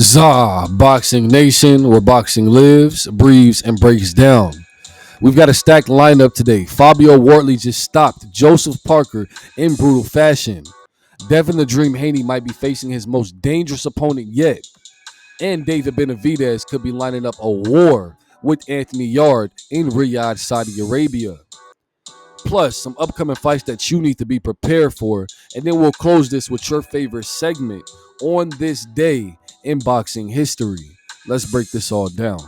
Zah, Boxing Nation, where boxing lives, breathes, and breaks down. We've got a stacked lineup today. Fabio Wardley just stopped Joseph Parker in brutal fashion. Devin the Dream Haney might be facing his most dangerous opponent yet. And David Benavidez could be lining up a war with Anthony Yarde in Riyadh, Saudi Arabia. Plus, some upcoming fights that you need to be prepared for. And then we'll close this with your favorite segment on this day in boxing history. Let's break this all down.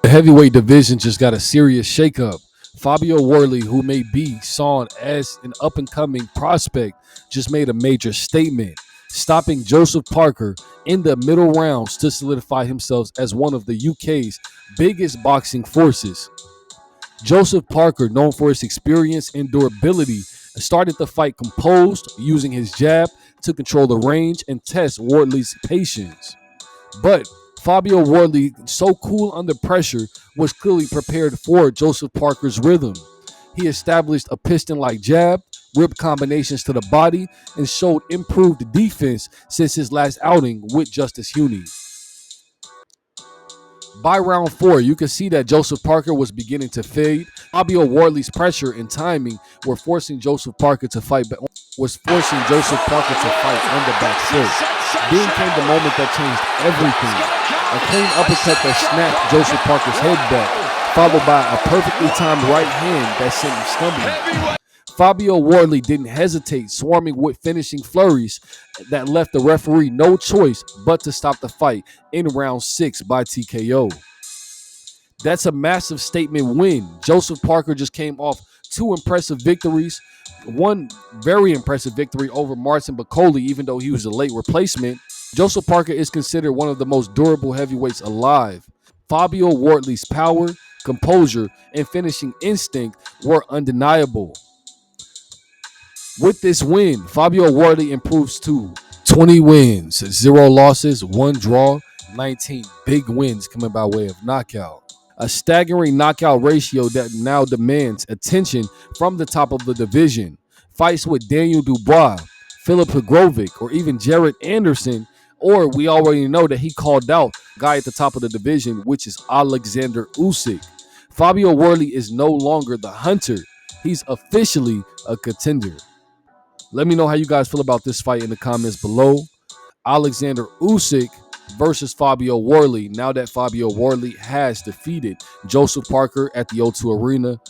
The heavyweight division just got a serious shakeup. Fabio Wardley, who may be seen as an up-and-coming prospect, just made a major statement, stopping Joseph Parker in the middle rounds to solidify himself as one of the UK's biggest boxing forces. Joseph Parker, known for his experience and durability, started the fight composed, using his jab to control the range and test Wardley's patience. But Fabio Wardley, so cool under pressure, was clearly prepared for Joseph Parker's rhythm. He established a piston-like jab, ripped combinations to the body, and showed improved defense since his last outing with Justice Huni. By round 4, you can see that Joseph Parker was beginning to fade. Fabio Wardley's pressure and timing were forcing Joseph Parker to fight on the back foot. Then came the moment that changed everything. A clean uppercut that snapped Joseph Parker's head back, followed by a perfectly timed right hand that sent him stumbling. Fabio Wardley didn't hesitate, swarming with finishing flurries that left the referee no choice but to stop the fight in round 6 by TKO. That's a massive statement win. Joseph Parker just came off 2 impressive victories. One very impressive victory over Marciano, even though he was a late replacement. Joseph Parker is considered one of the most durable heavyweights alive. Fabio Wardley's power, composure, and finishing instinct were undeniable. With this win, Fabio Wardley improves to 20 wins, 0 losses, 1 draw, 19 big wins coming by way of knockout. A staggering knockout ratio that now demands attention from the top of the division. Fights with Daniel Dubois, Filip Hrgovic, or even Jared Anderson, or we already know that he called out guy at the top of the division, which is Alexander Usyk. Fabio Wardley is no longer the hunter. He's officially a contender. Let me know how you guys feel about this fight in the comments below. Alexander Usyk versus Fabio Wardley, now that Fabio Wardley has defeated Joseph Parker at the O2 Arena.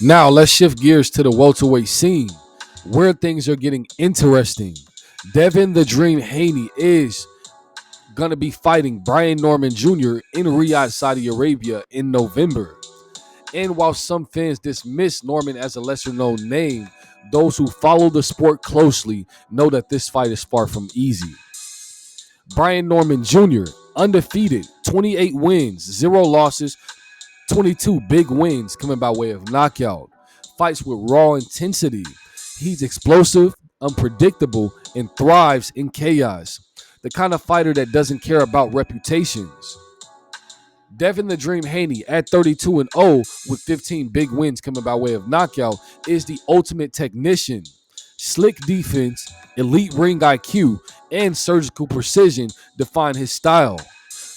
Now let's shift gears to the welterweight scene, where things are getting interesting. Devin the Dream Haney is going to be fighting Brian Norman Jr. in Riyadh, Saudi Arabia in November. And while some fans dismiss Norman as a lesser-known name, those who follow the sport closely know that this fight is far from easy. Brian Norman Jr., undefeated, 28 wins, 0 losses, 22 big wins coming by way of knockout. Fights with raw intensity. He's explosive, unpredictable, and thrives in chaos. The kind of fighter that doesn't care about reputations. Devin the Dream Haney at 32-0 with 15 big wins coming by way of knockout is the ultimate technician. Slick defense, elite ring IQ, and surgical precision define his style.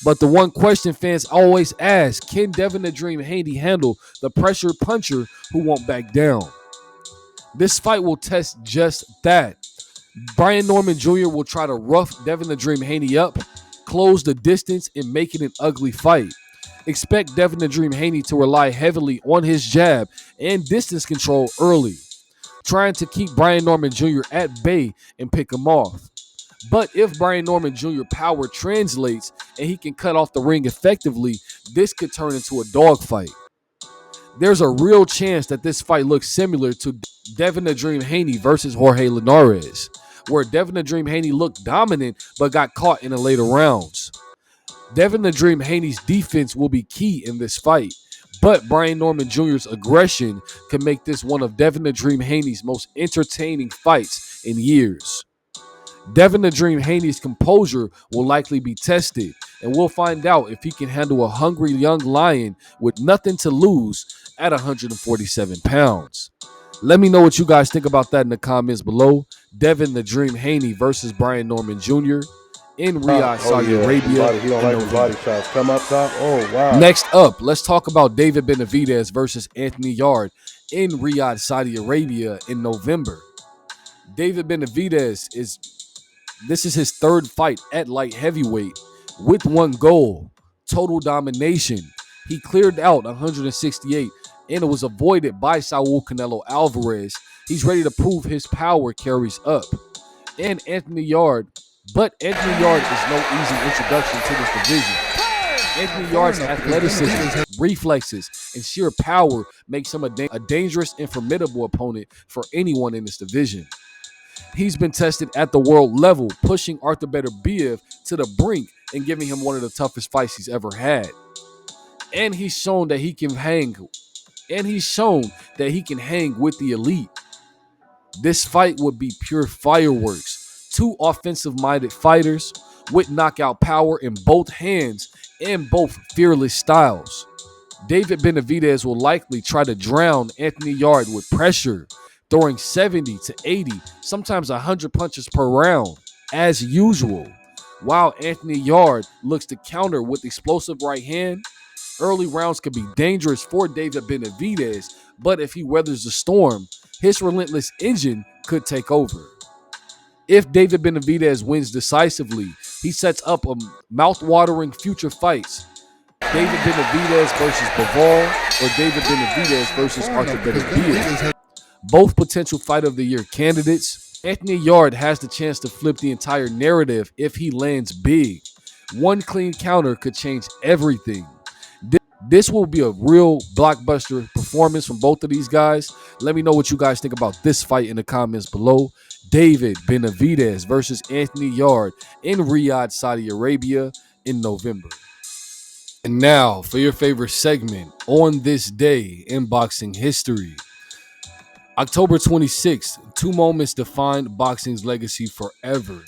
But the one question fans always ask, can Devin the Dream Haney handle the pressure puncher who won't back down? This fight will test just that. Brian Norman Jr. will try to rough Devin the Dream Haney up, close the distance, and make it an ugly fight. Expect Devin the Dream Haney to rely heavily on his jab and distance control early, trying to keep Brian Norman Jr. at bay and pick him off. But if Brian Norman Jr. power translates and he can cut off the ring effectively, this could turn into a dogfight. There's a real chance that this fight looks similar to Devin the Dream Haney versus Jorge Linares, where Devin the Dream Haney looked dominant but got caught in the later rounds. Devin the Dream Haney's defense will be key in this fight, but Brian Norman Jr.'s aggression can make this one of Devin the Dream Haney's most entertaining fights in years. Devin the Dream Haney's composure will likely be tested, and we'll find out if he can handle a hungry young lion with nothing to lose at 147 pounds. Let me know what you guys think about that in the comments below. Devin the Dream Haney versus Brian Norman Jr. in Riyadh, Oh Saudi yeah, Arabia he don't in like the body November. shots. Come up top. Oh wow. Next up, let's talk about David Benavidez versus Anthony Yarde in Riyadh, Saudi Arabia in November. David Benavidez this is his third fight at light heavyweight with one goal, total domination. He cleared out 168 and it was avoided by Saul Canelo Alvarez. He's ready to prove his power carries up. And Anthony Yarde, but Anthony Yarde is no easy introduction to this division. Anthony Yarde's athleticism, reflexes, and sheer power makes him a dangerous and formidable opponent for anyone in this division. He's been tested at the world level, pushing Arthur Beterbiev to the brink and giving him one of the toughest fights he's ever had. And he's shown that he can hang. And he's shown that he can hang with the elite. This fight would be pure fireworks. Two offensive-minded fighters with knockout power in both hands and both fearless styles. David Benavidez will likely try to drown Anthony Yarde with pressure, throwing 70 to 80, sometimes 100 punches per round, as usual. While Anthony Yarde looks to counter with explosive right hand, early rounds could be dangerous for David Benavidez, but if he weathers the storm, his relentless engine could take over. If David Benavidez wins decisively, he sets up a mouth-watering future fights. David Benavidez versus Bivol or David Benavidez versus Arthur Beterbiev. Both potential fight of the year candidates. Anthony Yarde has the chance to flip the entire narrative if he lands big. One clean counter could change everything. This will be a real blockbuster performance from both of these guys. Let me know what you guys think about this fight in the comments below. David Benavidez versus Anthony Yarde in Riyadh, Saudi Arabia in November. And now for your favorite segment, On This Day in Boxing History. October 26th, two moments defined boxing's legacy forever.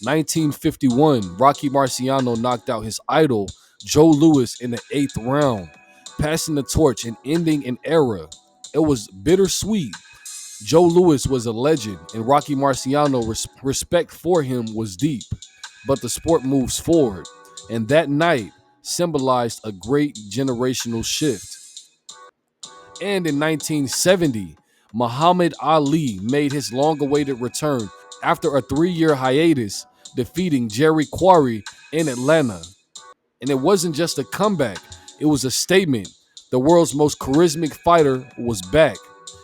1951, Rocky Marciano knocked out his idol, Joe Louis, in the 8th round, passing the torch and ending an era. It was bittersweet. Joe Louis was a legend, and Rocky Marciano's respect for him was deep. But the sport moves forward, and that night symbolized a great generational shift. And in 1970, Muhammad Ali made his long-awaited return after a 3-year hiatus, defeating Jerry Quarry in Atlanta. And it wasn't just a comeback, it was a statement. The world's most charismatic fighter was back,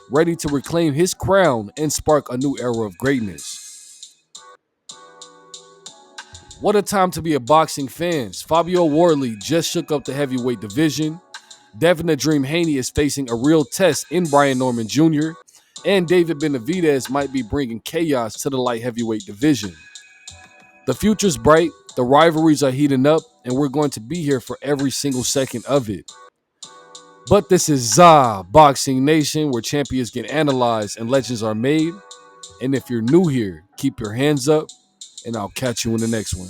ready to reclaim his crown and spark a new era of greatness. What a time to be a boxing fan. Fabio Wardley just shook up the heavyweight division. Devin "The Dream" Haney is facing a real test in Brian Norman Jr., and David Benavidez might be bringing chaos to the light heavyweight division. The future's bright, the rivalries are heating up, and we're going to be here for every single second of it. But this is ZA Boxing Nation, where champions get analyzed and legends are made. And if you're new here, keep your hands up, and I'll catch you in the next one.